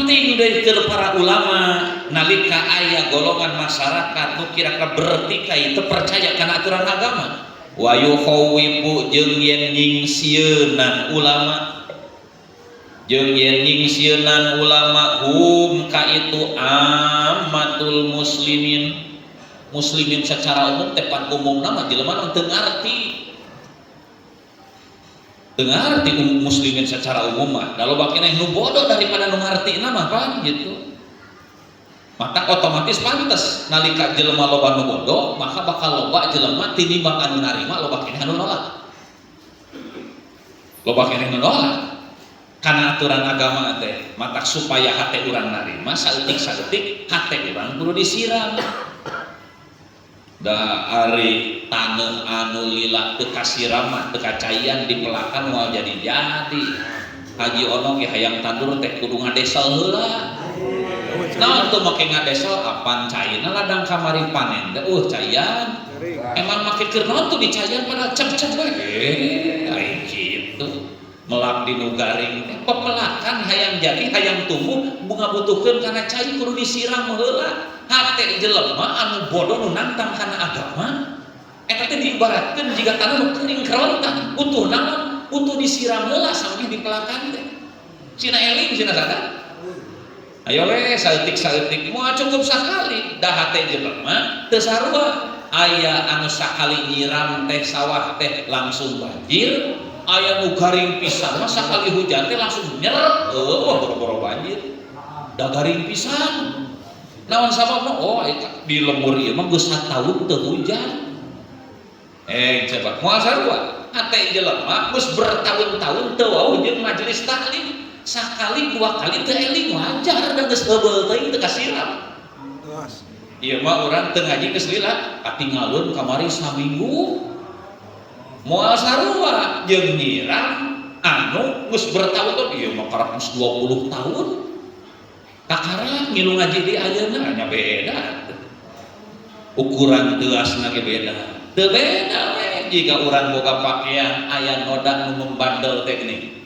penting dari para ulama nalika aya golongan masyarakat nu kira-kira bertikai teu percaya kana aturan agama wa yukhawifu jeung yen nyingsieunan ulama hum ka itu ammatul muslimin secara umum tepat umum nama jelema teu ngarti muslimin secara umum mah da loba keneh nu bodoh daripada nu ngarti nama pan gitu. Maka otomatis pantes nalika jelema loba nu bodoh maka bakal loba jelema tinimbang anu narima loba keneh anu nolak. Karena aturan agama teh mata supaya hate urang narima saeutik hate urang kudu disiram. Da ari taneuh anu lila teu kasiram mah teu kacayan dipelakan moal jadi haji ono ge hayang tandur teh kudu ngadesel heula. Naon tuh make ngadesel apan cairna ladang kamari panen teh cayan. Emang make keur naon tuh dicayan pada cep-cep we. Ai kitu. Melak di nu garing teh pepelakan hayang jadi hayang tumbuh bunga butuhkeun kana cai kudu disiram heula. Hate jelema anu bodoh nu nantang kana agama eta teh diibaratkeun jiga tanah nu kering kerontak butuh naon butuh disiram heula sampai dipelakan teh cina eling cina sadar ayo we saeutik moal cukup sakali da hate jelema teu sarua aya anu sakali nyiram teh sawah teh langsung banjir aya nu garing pisan mah sakali hujan teh langsung nyeret boro-boro banjir da garing pisan. Naon sababna? Di lembur ieu mah geus sataun teu hujan. Coba moal sarua hate jelema geus bertahun-tahun teu wau jeung majelis taklim. Sakali dua kali teu eling wajar da geus heubeul teuing teu kasiram. Ieu mah urang teu ngaji geus lila katinggalun kamari saminggu. Moal sarua jeung nyiram anu geus bertahun-tahun ieu mah karepus 20 tahun. Kakara ngilu ngaji di ayeuna nya beda. Ukuran teasna ge beda. Teu beda we jika urang boga pakaian aya noda nu membandel teh gini.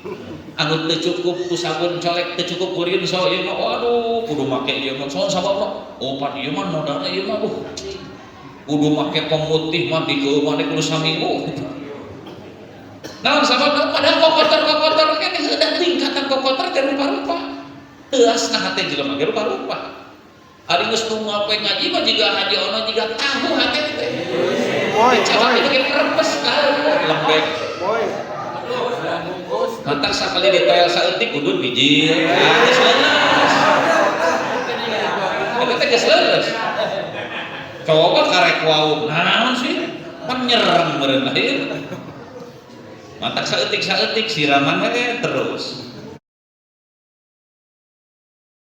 Anu teu cukup ku sabun colek teu cukup ku rinso ieu mah waduh kudu make ieu mah saon sababna? Pan ieu mah nodana ieu mah kudu make pemutih mah dikeum mah kudu saminggu. Naon sababna? Padahal kokotor keneh heudah tingkatan kokotor teh rupa-rupa. Teasna hate jelema ge rupa-rupa. Ari geus tunggal poe ngaji mah jiga haji ono jiga tahu hate teh. Coba itu ge perempes lembek. Mantar sakali ditoel saeutik kudu bijil. Geus leuleus. Eta teh geus leuleus. Coba karek wau naon sih? Pan nyerem meureun ieu. Mantar saeutik siraman we terus.